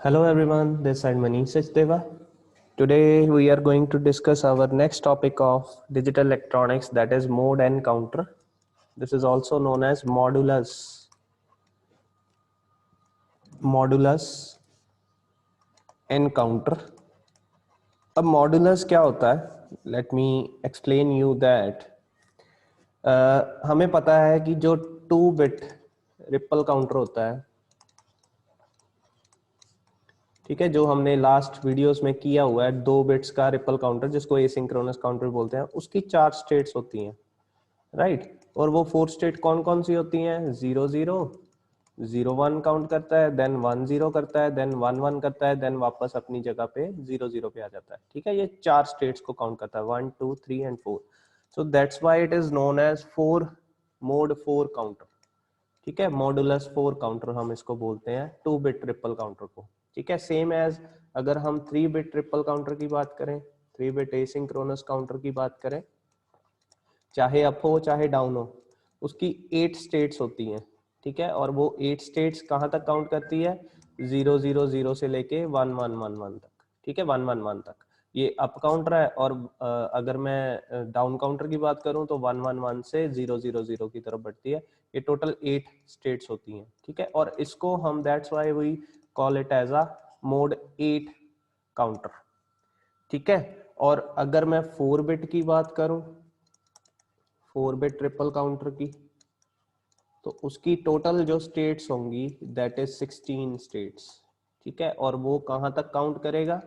Hello everyone, this is Manish Sachdeva. Today we are going to discuss our next topic of digital electronics, that is mode and counter. This is also known as modulus and counter. अब modulus क्या होता है? Let me explain you that. हमें पता है कि जो 2-bit ripple counter होता है, ठीक है, जो हमने लास्ट वीडियोस में किया हुआ है, 2 बिट्स का रिपल काउंटर जिसको एसिंक्रोनस काउंटर बोलते हैं, उसकी 4 स्टेट्स होती हैं, राइट। और वो 4 स्टेट कौन कौन सी होती हैं? 0 0 0 1 काउंट करता है, देन 1 0 करता है, देन 1 1 करता है, देन वापस अपनी जगह पे 0 0 पे आ जाता है, ठीक है। ये 4 स्टेट्स को काउंट करता है, 1 2 3 and 4। So that's why it is known as mod 4 counter, ठीक है। मॉडुलस 4 काउंटर हम इसको बोलते हैं, 2 बिट ट्रिपल काउंटर को, ठीक है। सेम एज अगर हम 3 बिट ट्रिपल काउंटर की बात करें, 3 बिट एसिंक्रोनस काउंटर की बात करें, चाहे अप हो चाहे डाउन हो, उसकी 8 स्टेट्स होती हैं, ठीक है। और वो 8 स्टेट्स कहाँ तक काउंट करती है? 0 0 0 से लेके 1 1 1 1 तक, ठीक है, 1 1 1 तक। ये अप काउंटर है। और अगर मैं डाउन काउंटर की बात करूं तो 1 1 1 से 0 0 0 की तरफ बढ़ती है। ये टोटल 8 स्टेट्स होती हैं, ठीक है। और इसको हम that's why we call it as a mod 8 counter, ठीक है। और अगर मैं 4 बिट की बात करूं, 4 बिट ट्रिपल काउंटर की, तो उसकी टोटल जो स्टेट्स होंगी दैट इज 16 स्टेट्स, ठीक है। और वो कहाँ तक काउंट करेगा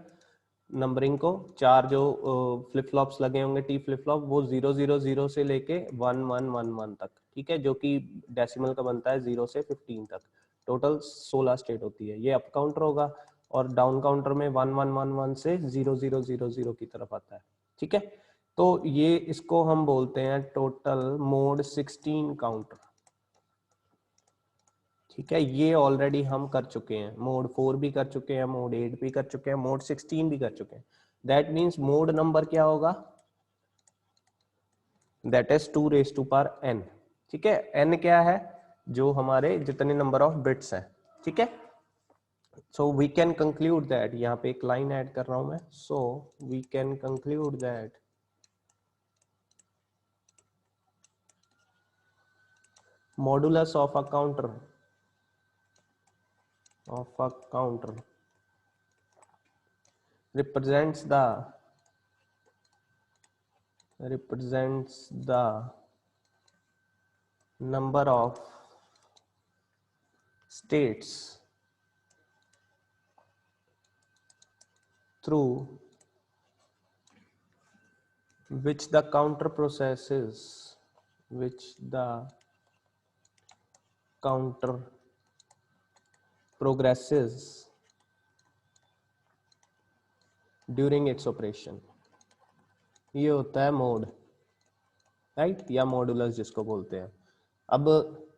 नंबरिंग को? 4 जो फ्लिप फ्लॉप्स लगे होंगे, टी फ्लिप फ्लॉप, वो 0 0 0 से लेके 1 1 1 1 तक, ठीक है, जो कि डेसिमल का बनता है 0 से 15 तक। टोटल 16 स्टेट होती है। ये अप काउंटर होगा। और डाउन काउंटर में 1 1 1 1 से 0 0 0 0 की तरफ आता है, ठीक है। तो ये इसको हम बोलते हैं टोटल मोड 16 काउंटर, ठीक है। ये ऑलरेडी हम कर चुके हैं, मोड 4 भी कर चुके हैं, मोड 8 भी कर चुके हैं, मोड 16 भी कर चुके हैं। दैट मीन्स मोड नंबर क्या होगा? That is 2 raise to power n, ठीक है। n क्या है? जो हमारे जितने नंबर ऑफ बिट्स हैं, ठीक है। So we can conclude that, यहाँ पे एक लाइन ऐड कर रहा हूं मैं, so we can conclude that modulus of a counter represents the number of states through which the counter progresses during its operation। ये होता है मोड, राइट, या मॉडुलस जिसको बोलते हैं। अब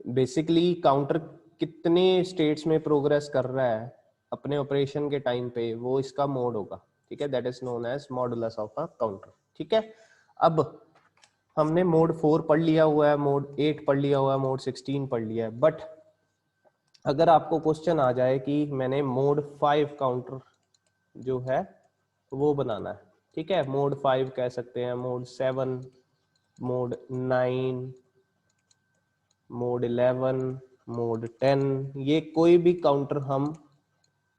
बेसिकली काउंटर कितने स्टेट्स में प्रोग्रेस कर रहा है अपने ऑपरेशन के टाइम पे, वो इसका मोड होगा, ठीक है। That is known as modulus of a counter, ठीक है। अब हमने मोड 4 पढ़ लिया हुआ है, मोड 8 पढ़ लिया हुआ है, मोड 16 पढ़ लिया है। बट अगर आपको क्वेश्चन आ जाए कि मैंने मोड 5 काउंटर जो है वो बनाना है, ठीक है, मोड 5 कह सकते हैं, मोड 7, मोड 9, मोड 11, मोड 10, ये कोई भी काउंटर हम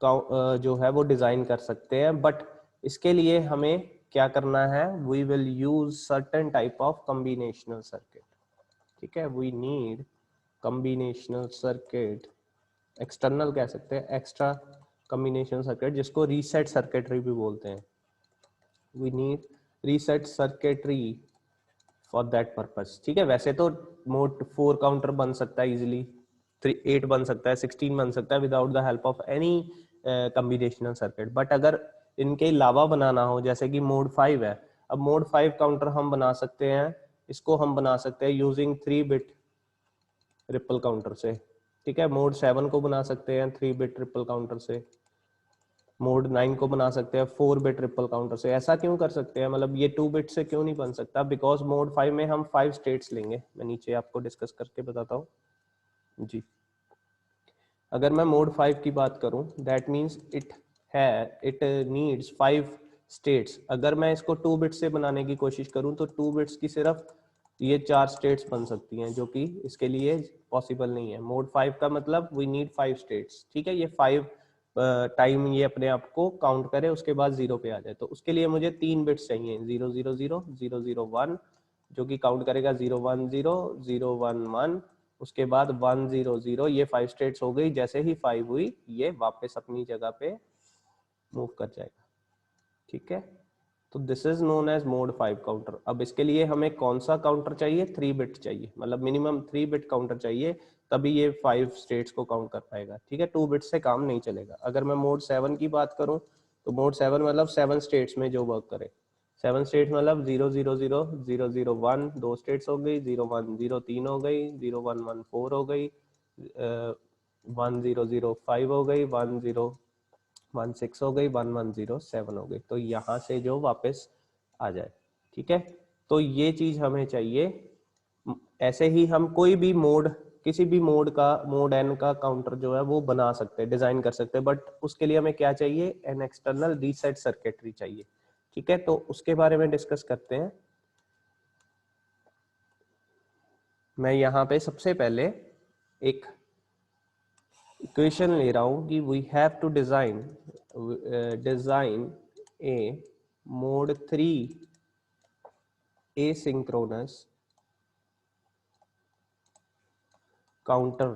जो है वो डिजाइन कर सकते हैं। बट इसके लिए हमें क्या करना है? We will use certain type of combinational circuit, ठीक है। We need combinational circuit, external कह सकते हैं, एक्स्ट्रा कॉम्बिनेशनल सर्किट, जिसको रीसेट सर्किटरी भी बोलते हैं। We need reset circuitry for that purpose, ठीक है। वैसे तो मोड 4 काउंटर बन सकता है इजिली, 8 बन सकता है, 16 बन सकता है without the help of any combinational circuit. But अगर इनके अलावा बनाना हो, जैसे कि मोड 5 है, अब मोड 5 काउंटर हम बना सकते हैं, इसको हम बना सकते हैं यूजिंग 3 बिट रिपल काउंटर से, ठीक है। मोड 7 को बना सकते हैं 3 बिट रिपल काउंटर से, मोड 9 को बना सकते हैं 4 बिट ट्रिपल काउंटर से। ऐसा क्यों कर सकते हैं? मतलब ये 2 बिट से क्यों नहीं बन सकता? बिकॉज मोड 5 में हम 5 स्टेट्स लेंगे, मैं नीचे आपको डिस्कस करके बताता हूँ जी। अगर मैं मोड 5 की बात करूं, that means it needs 5 states. अगर मैं इसको 2 बिट्स से बनाने की कोशिश करूं तो 2 बिट्स की सिर्फ ये 4 स्टेट्स बन सकती हैं, जो कि इसके लिए पॉसिबल नहीं है। मोड 5 का मतलब वी नीड 5 स्टेट्स, ठीक है। ये 5 टाइम ये अपने आप को काउंट करे, उसके बाद 0 पे आ जाए। तो उसके लिए मुझे 3 बिट्स चाहिए, 0 0 0 0 0 1, जो कि काउंट करेगा 0 1 0 0 1 1, उसके बाद 1 0 0। ये 5 स्टेट्स हो गई। जैसे ही 5 हुई ये वापस अपनी जगह पे मूव कर जाएगा, ठीक है। तो this is known as mod 5 counter. अब इसके लिए हमें कौन सा काउंटर चाहिए? 3 बिट चाहिए, मतलब मिनिमम 3 बिट काउंटर चाहिए, तभी ये 5 स्टेट्स को काउंट कर पाएगा, ठीक है। 2 बिट से काम नहीं चलेगा। अगर मैं मोड 7 की बात करूं तो मोड 7 मतलब 7 स्टेट्स में जो वर्क करे। 7 स्टेट्स मतलब 0 0 0 0 0 1 2 स्टेट्स हो गई, 0 1 0 3 हो गई, 0 1 1 4 हो गई, 1 0 0 5 हो गई, 1 0 1 6 हो गई, 1 1 0 7 हो गई। तो यहाँ से जो वापस आ जाए, ठीक है। तो ये चीज हमें चाहिए। ऐसे ही हम कोई भी मोड, किसी भी मोड का, मोड एन का काउंटर जो है वो बना सकते हैं, डिजाइन कर सकते हैं, बट उसके लिए हमें क्या चाहिए? एन एक्सटर्नल रीसेट सर्किटरी चाहिए, ठीक है। तो उसके बारे में डिस्कस करते हैं। मैं यहाँ पे सबसे पहले एक इक्वेशन ले रहा हूं कि we have to design a mod 3 asynchronous counter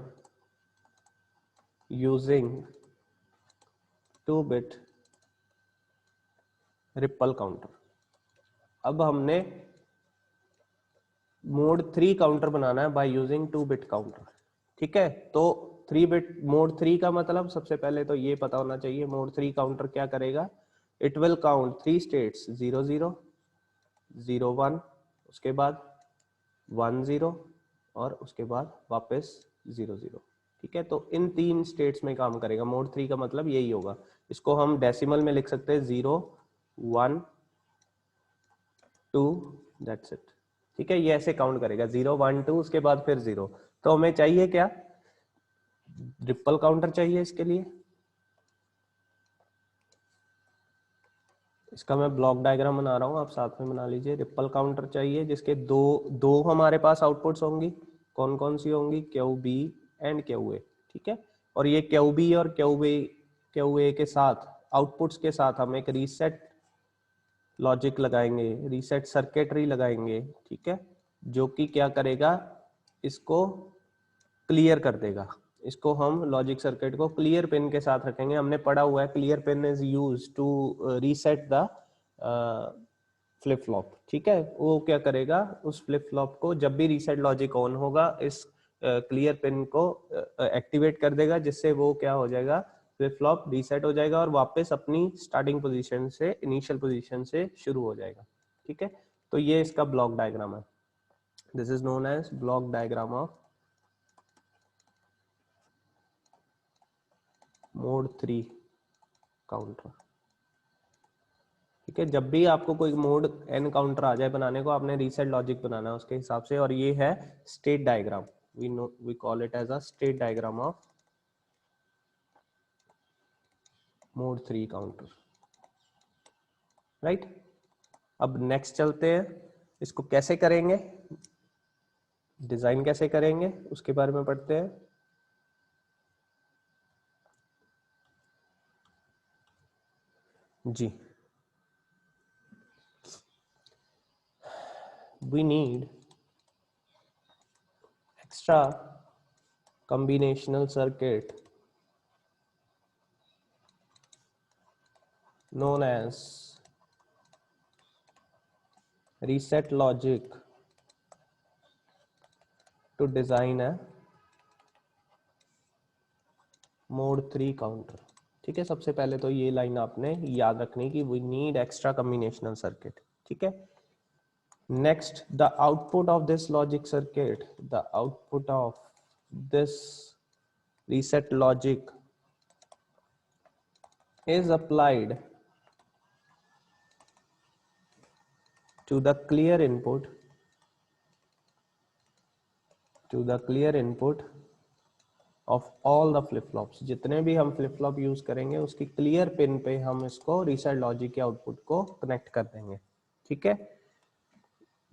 using 2-bit ripple counter. अब हमने मोड 3 काउंटर बनाना है बाय यूजिंग 2-बिट काउंटर, ठीक है। तो 3-बिट मोड 3 का मतलब सबसे पहले तो ये पता होना चाहिए, मोड 3 काउंटर क्या करेगा? इट विल काउंट 3 स्टेट्स, 0 0 0 1, उसके बाद 1 0 और उसके बाद वापस 0 0, ठीक है। तो इन 3 स्टेट्स में काम करेगा। मोड 3 का मतलब यही होगा। इसको हम डेसिमल में लिख सकते हैं, 0 1 2, दैट्स इट, ठीक है। ये ऐसे काउंट करेगा, 0 1 2, उसके बाद फिर 0। तो हमें चाहिए क्या? रिपल काउंटर चाहिए इसके लिए। इसका मैं ब्लॉक डायग्राम बना रहा हूँ, आप साथ में बना लीजिए। रिपल काउंटर चाहिए जिसके दो दो हमारे पास आउटपुट्स होंगी। कौन कौन सी होंगी? Q B and Q A, ठीक है। और ये क्यू बी और क्यू ए के साथ, आउटपुट्स के साथ हम एक रीसेट लॉजिक लगाएंगे, रीसेट सर्किटरी लगाएंगे, ठीक है, जो कि क्या करेगा? इसको क्लियर कर देगा। इसको हम लॉजिक सर्किट को क्लियर पिन के साथ रखेंगे। हमने पढ़ा हुआ है clear pin is use to reset the flip flop, ठीक है। वो क्या करेगा? उस फ्लिप फ्लॉप को जब भी रीसेट लॉजिक ऑन होगा, इस क्लियर पिन को एक्टिवेट कर देगा, जिससे वो क्या हो जाएगा? फ्लिप फ्लॉप रीसेट हो जाएगा और वापस अपनी स्टार्टिंग पोजीशन से, इनिशियल पोजीशन से शुरू हो जाएगा, ठीक है। तो ये इसका ब्लॉक डायग्राम है। This is known as block diagram of mod 3 counter, ठीक है। जब भी आपको कोई मोड एन काउंटर आ जाए बनाने को, आपने रीसेट लॉजिक बनाना है उसके हिसाब से। और ये है state diagram, we call it as a state diagram of mod 3 counter, right. अब नेक्स्ट चलते हैं, इसको कैसे करेंगे, डिजाइन कैसे करेंगे, उसके बारे में पढ़ते हैं। जी, we need extra combinational circuit known as reset logic to design a mode 3 counter, ठीक है। सबसे पहले तो ये लाइन आपने याद रखनी कि we need extra combinational circuit, ठीक है। Next, the output of this logic circuit, the output of this reset logic is applied to the clear input of all the flip flops, जितने भी हम फ्लिप फ्लॉप यूज करेंगे उसकी clear pin पे हम इसको रीसेट लॉजिक के output को कनेक्ट कर देंगे। ठीक है,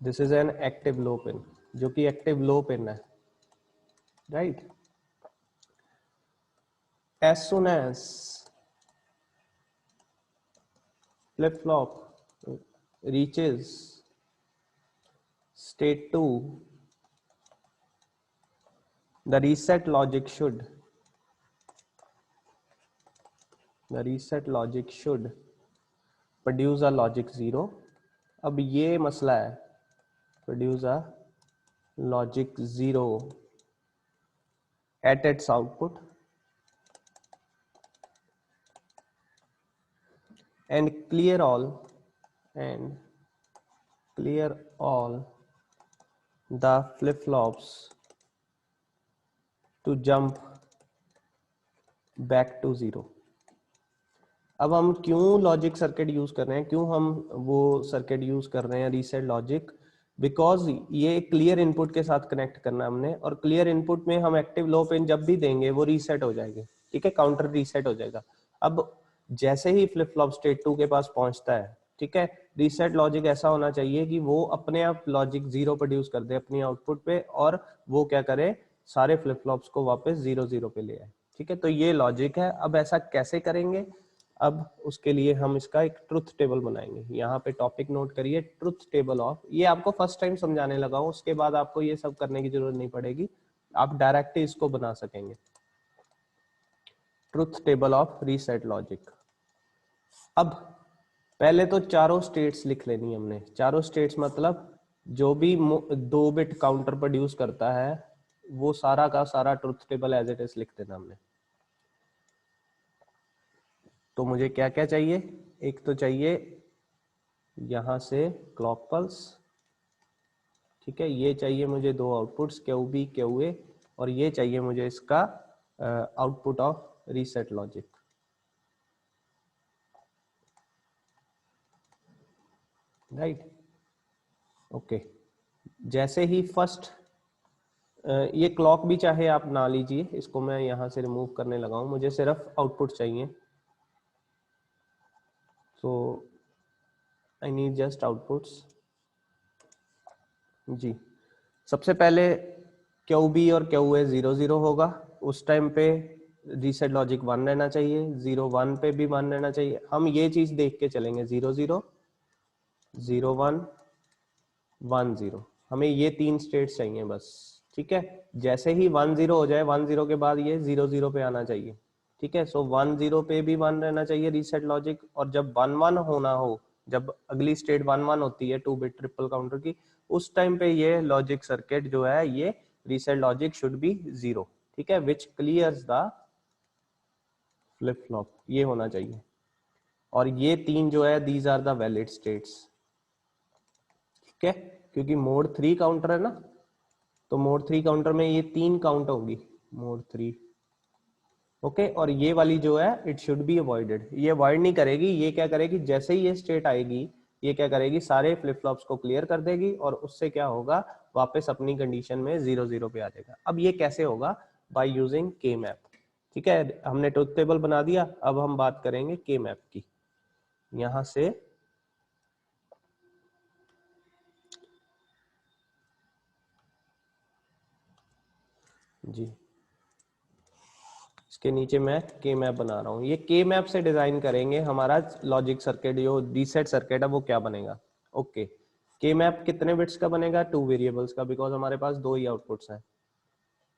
this is an active low pin, जो कि एक्टिव लो पिन है, right. As soon as flip flop reaches state 2, the reset logic should produce a logic 0। अब ये मसला है, produce a logic 0 at its output and clear all the flip flops to jump back to 0। अब हम क्यों logic circuit use कर रहे हैं, क्यों हम वो सर्किट यूज कर रहे हैं रीसेट लॉजिक, बिकॉज ये क्लियर इनपुट के साथ कनेक्ट करना हमने, और क्लियर इनपुट में हम एक्टिव लो पिन जब भी देंगे वो रीसेट हो जाएंगे। ठीक है, काउंटर रीसेट हो जाएगा। अब जैसे ही फ्लिप फ्लॉप स्टेट 2 के पास पहुंचता है, ठीक है, रीसेट लॉजिक ऐसा होना चाहिए कि वो अपने आप लॉजिक 0 प्रोड्यूस कर दे अपनी आउटपुट पे, और वो क्या करे, सारे फ्लिप फ्लॉप्स को वापस 0 0 पे ले आए। ठीक है, तो ये लॉजिक है। अब ऐसा कैसे करेंगे, अब उसके लिए हम इसका एक ट्रुथ टेबल बनाएंगे। यहाँ पे टॉपिक नोट करिए, ट्रुथ टेबल ऑफ, ये आपको फर्स्ट टाइम समझाने लगा हूँ, उसके बाद आपको ये सब करने की जरूरत नहीं पड़ेगी, आप डायरेक्ट ही इसको बना सकेंगे। Truth table of reset logic. अब पहले तो चारों स्टेट्स लिख लेनी हमने। चारों स्टेट्स मतलब जो भी 2 बिट काउंटर प्रोड्यूस करता है वो सारा का सारा truth table as it is लिख देना हमने। तो मुझे क्या क्या चाहिए, एक तो चाहिए यहां से क्लॉक पल्स, ठीक है, ये चाहिए मुझे 2 outputs Q B Q A, और ये चाहिए मुझे इसका output of reset logic. Right, okay. जैसे ही फर्स्ट, ये क्लॉक भी चाहे आप ना लीजिए, इसको मैं यहां से रिमूव करने लगा हूं, मुझे सिर्फ आउटपुट चाहिए, सो आई नीड जस्ट आउटपुट्स। जी, सबसे पहले क्यू बी और क्यू ए 0 0 होगा, उस टाइम पे रीसेट लॉजिक 1 रहना चाहिए, 0 1 पे भी 1 रहना चाहिए। हम ये चीज देख के चलेंगे, 0 0 0 1 1 0, हमें ये 3 स्टेट्स चाहिए बस। ठीक है, जैसे ही 1 0 हो जाए, 1 0 के बाद ये 0 0 पे आना चाहिए। ठीक है, सो 1 0 पे भी 1 रहना चाहिए रीसेट लॉजिक, और जब 1 1 होना हो, जब अगली स्टेट 1 1 होती है 2 बिट ट्रिपल काउंटर की, उस टाइम पे ये लॉजिक सर्किट जो है, ये रीसेट लॉजिक शुड बी 0। ठीक है, which clears the flip flop, ये होना चाहिए। और ये 3 जो है, these are the valid states. ठीक है, क्योंकि मोड 3 काउंटर है ना, तो मोड 3 काउंटर में ये 3 काउंट होंगी, मोड 3। ओके, और ये वाली जो है, इट शुड बी अवॉइडेड, ये अवॉइड नहीं करेगी। ये क्या करेगी, जैसे ही ये स्टेट आएगी, ये क्या करेगी, सारे फ्लिप फ्लॉप्स को क्लियर कर देगी, और उससे क्या होगा, वापस अपनी कंडीशन में 0 0 पे आ जाएगा। अब ये कैसे होगा, बाय यूजिंग के मैप। ठीक है, हमने ट्रुथ टेबल बना दिया, अब हम बात करेंगे के मैप की। यहां से जी, इसके नीचे मैं के मैप बना रहा हूँ। ये के मैप से डिजाइन करेंगे हमारा लॉजिक सर्किट, जो रीसेट सर्किट है वो क्या बनेगा। ओके, के मैप कितने बिट्स का बनेगा, 2 वेरिएबल्स का, बिकॉज हमारे पास 2 ही आउटपुट्स हैं।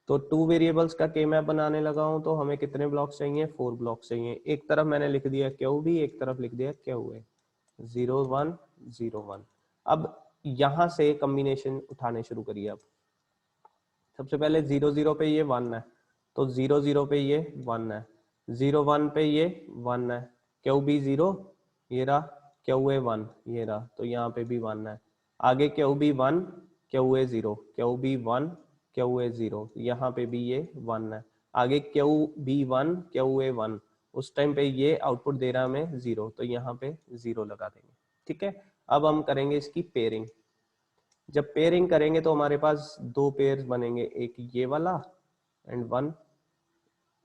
तो 2 वेरिएबल्स का के मैप बनाने लगा हूँ, तो हमें कितने ब्लॉक्स चाहिए, 4 ब्लॉक्स चाहिए। एक तरफ मैंने लिख दिया क्यू बी, एक तरफ लिख दिया क्यू ए, 0 1 0 1। अब यहां से कॉम्बिनेशन उठाने शुरू करिए। अब सबसे पहले 0 0 पे ये 1 है, तो 0 0 पे ये 1 है, 0 1 पे ये 1 है, क्यू बी 0, ये रहा, क्यू ए 1, ये रहा, तो यहाँ पे भी 1 है। आगे Q B 1 Q A 0, Q B 1 Q A 0, यहाँ पे भी ये 1 है। आगे क्यू बी 1 क्यू ए 1, उस टाइम पे ये आउटपुट दे रहा हमें 0, तो यहाँ पे 0 लगा देंगे। ठीक है, अब हम करेंगे इसकी पेयरिंग। जब पेयरिंग करेंगे तो हमारे पास 2 पेयर्स बनेंगे, एक ये वाला एंड 1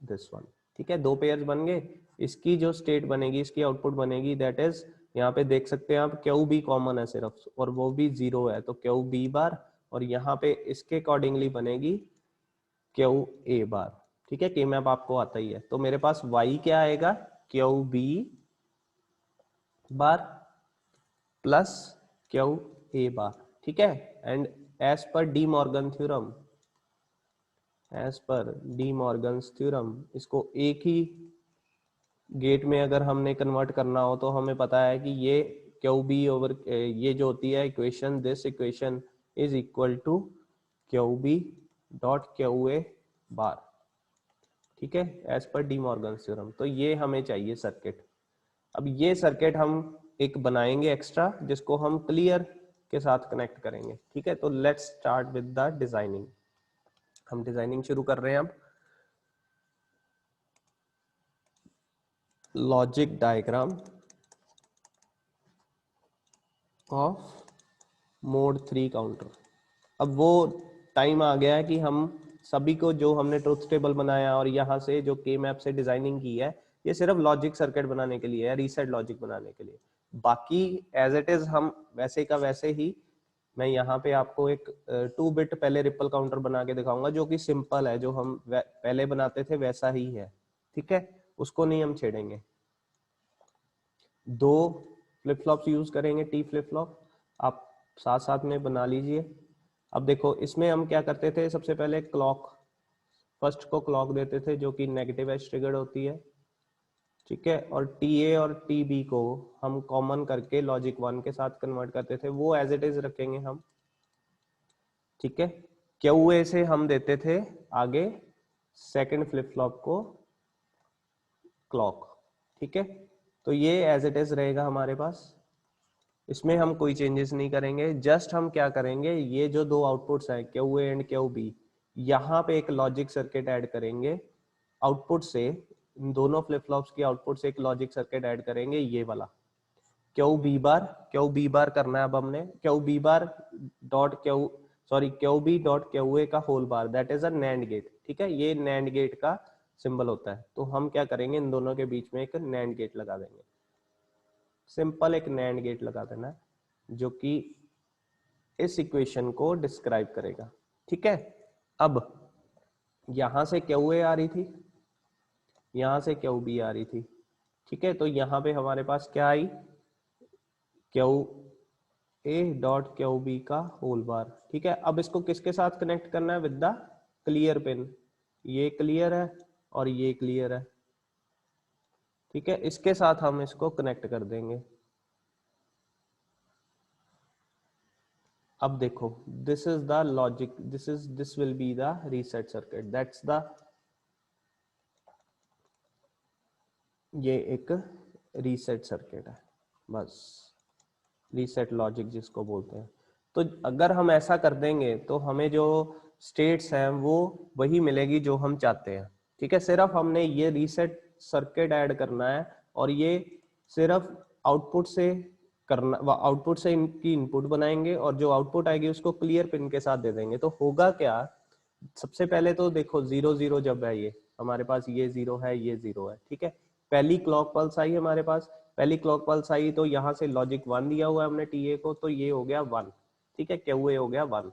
दिस वन। ठीक है, दो पेयर्स बन गए। इसकी जो स्टेट बनेगी, इसकी आउटपुट बनेगी, दैट इज यहाँ पे देख सकते हैं आप क्यू बी कॉमन है सिर्फ, और वो भी 0 है, तो क्यू बी बार, और यहाँ पे इसके अकॉर्डिंगली बनेगी क्यू ए बार। ठीक है, के मैप आपको आता ही है। तो मेरे पास y क्या आएगा, Q B bar plus Q A bar. ठीक है, and as per De Morgan theorem, as per De Morgan's theorem, इसको एक ही गेट में अगर हमने कन्वर्ट करना हो तो हमें पता है कि ये क्यू बी ओवर ये जो होती है equation, this equation is equal to Q B dot Q A bar. ठीक है, as per De Morgan's theorem. तो ये हमें चाहिए सर्किट। अब ये सर्किट हम एक बनाएंगे एक्स्ट्रा, जिसको हम क्लियर के साथ कनेक्ट करेंगे। ठीक है, तो let's start with the designing. हम डिजाइनिंग शुरू कर रहे हैं अब। Logic diagram of mod 3 counter. अब वो टाइम आ गया है कि हम सभी को, जो हमने ट्रुथ टेबल बनाया और यहाँ से जो के मैप से डिजाइनिंग की है, ये सिर्फ लॉजिक सर्किट बनाने के लिए है, रीसेट लॉजिक बनाने के लिए। बाकी एज इट इज हम वैसे का वैसे ही, मैं यहाँ पे आपको एक 2 बिट पहले रिपल काउंटर बना के दिखाऊंगा, जो कि सिंपल है, जो हम पहले बनाते थे वैसा ही है। ठीक है, उसको नहीं हम छेड़ेंगे। 2 फ्लिप फ्लॉप्स यूज करेंगे, टी फ्लिप फ्लॉप, आप साथ साथ में बना लीजिए। अब देखो, इसमें हम क्या करते थे, सबसे पहले क्लॉक, फर्स्ट को क्लॉक देते थे जो कि नेगेटिव एज ट्रिगर्ड होती है। ठीक है, और टी ए और टी बी को हम कॉमन करके लॉजिक 1 के साथ कन्वर्ट करते थे, वो एज इट इज रखेंगे हम। ठीक है, क्यू ए से हम देते थे आगे सेकंड फ्लिप फ्लॉप को क्लॉक। ठीक है, तो ये एज इट इज रहेगा हमारे पास, इसमें हम कोई चेंजेस नहीं करेंगे। जस्ट हम क्या करेंगे, ये जो दो आउटपुट्स हैं Q A and Q B, यहाँ पे एक लॉजिक सर्किट ऐड करेंगे आउटपुट से, इन दोनों फ्लिप फ्लॉप्स की आउटपुट से एक लॉजिक सर्किट ऐड करेंगे, ये वाला Q B bar. Q B bar करना है अब हमने, Q B bar dot Q B dot Q A का whole bar, that is a NAND gate. ठीक है, ये नैंड गेट का सिंबल होता है। तो हम क्या करेंगे, इन दोनों के बीच में एक नैंड गेट लगा देंगे, सिंपल एक नैंड गेट लगा देना, जो कि इस इक्वेशन को डिस्क्राइब करेगा। ठीक है, अब यहां से क्यू ए आ रही थी, यहां से क्यू बी आ रही थी। ठीक है, तो यहां पे हमारे पास क्या आई, Q A dot Q B का होल बार। ठीक है, अब इसको किसके साथ कनेक्ट करना है, विद द क्लियर पिन। ये क्लियर है और ये क्लियर है। ठीक है, इसके साथ हम इसको कनेक्ट कर देंगे। अब देखो, this is the logic, this will be the reset circuit, that's the, ये एक रीसेट सर्किट है, बस रीसेट लॉजिक जिसको बोलते हैं। तो अगर हम ऐसा कर देंगे तो हमें जो स्टेट्स हैं वो वही मिलेगी जो हम चाहते हैं। ठीक है, सिर्फ हमने ये रीसेट सर्किट ऐड करना है, और ये सिर्फ आउटपुट से करना, आउटपुट से इनकी इनपुट बनाएंगे, और जो आउटपुट आएगी उसको क्लियर पिन के साथ दे देंगे। तो होगा क्या, सबसे पहले तो देखो 0 0 जब है, ये हमारे पास ये 0 है, ये 0 है। ठीक है, पहली क्लॉक पल्स आई हमारे पास, पहली क्लॉक पल्स आई तो यहाँ से लॉजिक 1 दिया हुआ है हमने टी ए को, तो ये हो गया 1। ठीक है, क्यू ए हो गया 1।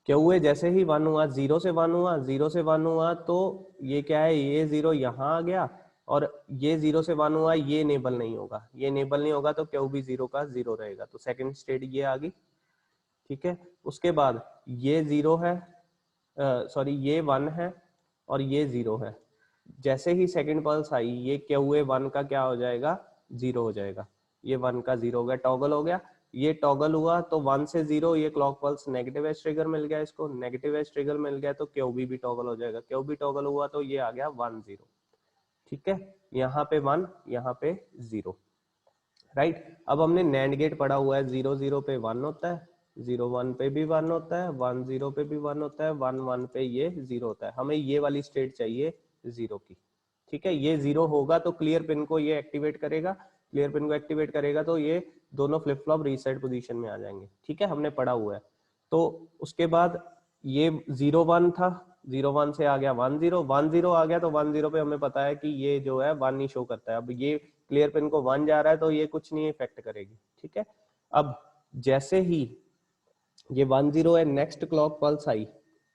क्यू ए जैसे ही 1 हुआ, 0 से 1 हुआ, 0 से 1 हुआ, तो ये क्या है, ये 0 यहाँ आ गया, और ये 0 से 1 हुआ, ये इनेबल नहीं होगा, ये इनेबल नहीं होगा, तो क्यू बी 0 का 0 रहेगा। तो सेकंड स्टेट ये आ गई। ठीक है, उसके बाद ये 0 है, सॉरी ये 1 है और ये 0 है। जैसे ही सेकंड पल्स आई, ये क्यू ए 1 का क्या हो जाएगा, 0 हो जाएगा, ये 1 का 0 हो गया, टॉगल हो गया। ये टॉगल हुआ तो 1 से 0, ये clock pulse negative edge trigger मिल गया, इसको नेगेटिव एज ट्रिगर मिल गया, तो क्यू बी भी टॉगल हो जाएगा, क्यू बी टॉगल हुआ तो ये आ गया 1 0। ठीक है, यहाँ पे 1, यहाँ पे 0, राइट। अब हमने नैंड गेट पढ़ा हुआ है, 0 0 पे 1 होता है, 0 1 पे भी 1 होता है, 1 0 पे भी 1 होता है, 1 1 पे ये 0 होता है। हमें ये वाली स्टेट चाहिए 0 की। ठीक है, ये 0 होगा तो क्लियर पिन को ये एक्टिवेट करेगा, क्लियर पिन को एक्टिवेट करेगा तो ये दोनों फ्लिप फ्लॉप रीसेट पोजीशन में आ जाएंगे। ठीक है, हमने पढ़ा हुआ है। तो उसके बाद ये 0 1 था, 01 से आ गया 10 आ गया, तो 10 पे हमें पता है कि ये जो है 1 ही शो करता है। अब ये क्लियर पिन को 1 जा रहा है तो ये कुछ नहीं इफेक्ट करेगी, ठीक है। अब जैसे ही ये 10 है, नेक्स्ट क्लॉक पल्स आई,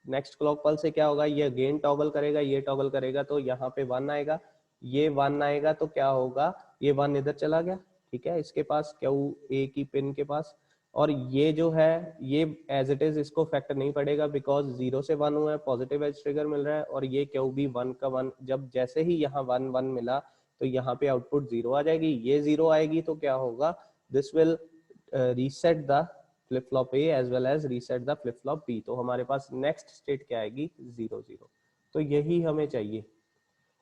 नेक्स्ट क्लॉक पल्स से क्या होगा, ये अगेन टॉगल करेगा, ये टॉगल करेगा, तो यहाँ पे 1 आएगा, ये 1 आएगा, तो क्या होगा, ये 1 इधर चला गया, ठीक है, इसके पास क्यू ए की पिन के पास। और ये जो है ये एज इट इज इसको फैक्टर नहीं पड़ेगा, बिकॉज 0 से 1 हुआ है, पॉजिटिव एज ट्रिगर मिल रहा है, और ये क्यू भी 1 का 1, जब जैसे ही यहाँ 1 1 मिला तो यहाँ पे आउटपुट 0 आ जाएगी, ये 0 आएगी, तो क्या होगा, this will reset the flip flop A as well as reset the flip flop B. तो हमारे पास नेक्स्ट स्टेट क्या आएगी, 0 0। तो यही हमें चाहिए।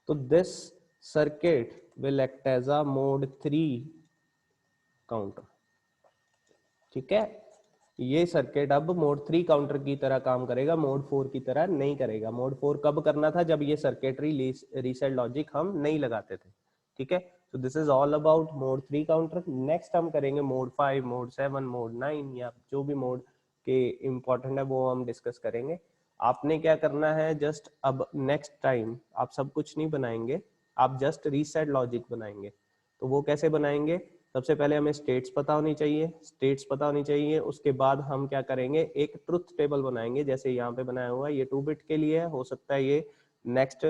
तो this circuit will act as a mod 3 counter, ठीक है। ये सर्किट अब मोड 3 काउंटर की तरह काम करेगा, मोड 4 की तरह नहीं करेगा। मोड 4 कब करना था, जब ये सर्किटरी रीसेट लॉजिक हम नहीं लगाते थे, ठीक है। तो this is all about mode 3 counter. Next हम करेंगे मोड 5, मोड 7, मोड 9, या जो भी मोड के इम्पोर्टेंट है वो हम डिस्कस करेंगे। आपने क्या करना है, जस्ट अब नेक्स्ट टाइम आप सब कुछ नहीं बनाएंगे, आप जस्ट रीसेट लॉजिक बनाएंगे। तो वो कैसे बनाएंगे, सबसे पहले हमें स्टेट्स पता होनी चाहिए, स्टेट्स पता होनी चाहिए, उसके बाद हम क्या करेंगे, एक ट्रुथ टेबल बनाएंगे, जैसे यहाँ पे बनाया हुआ है, ये 2 बिट के लिए है, हो सकता है ये नेक्स्ट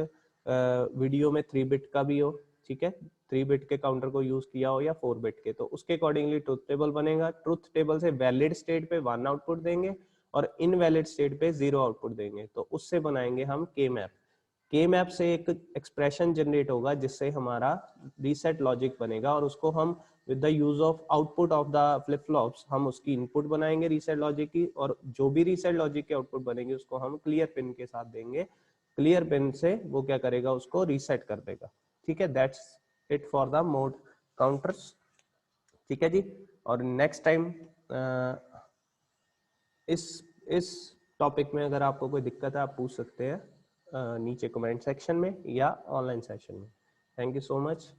वीडियो में 3 बिट का भी हो, ठीक है, 3 बिट के काउंटर को यूज किया हो या 4 बिट के, तो उसके अकॉर्डिंगली ट्रुथ टेबल बनेगा। ट्रुथ टेबल से वैलिड स्टेट पे 1 आउटपुट देंगे और इनवैलिड स्टेट पे 0 आउटपुट देंगे, तो उससे बनाएंगे हम के मैप। के मैप से एक एक्सप्रेशन जनरेट होगा जिससे हमारा रीसेट लॉजिक बनेगा, और उसको हम with the use of output of the flip flops हम उसकी इनपुट बनाएंगे रीसेट लॉजिक की, और जो भी रीसेट लॉजिक के आउटपुट बनेंगे उसको हम क्लियर पिन के साथ देंगे। क्लियर पिन से वो क्या करेगा, उसको रीसेट कर देगा, ठीक है। That's it for the mode counters, ठीक है जी। और नेक्स्ट टाइम इस टॉपिक में अगर आपको कोई दिक्कत है आप पूछ सकते हैं नीचे कमेंट सेक्शन में या ऑनलाइन सेशन में। Thank you so much.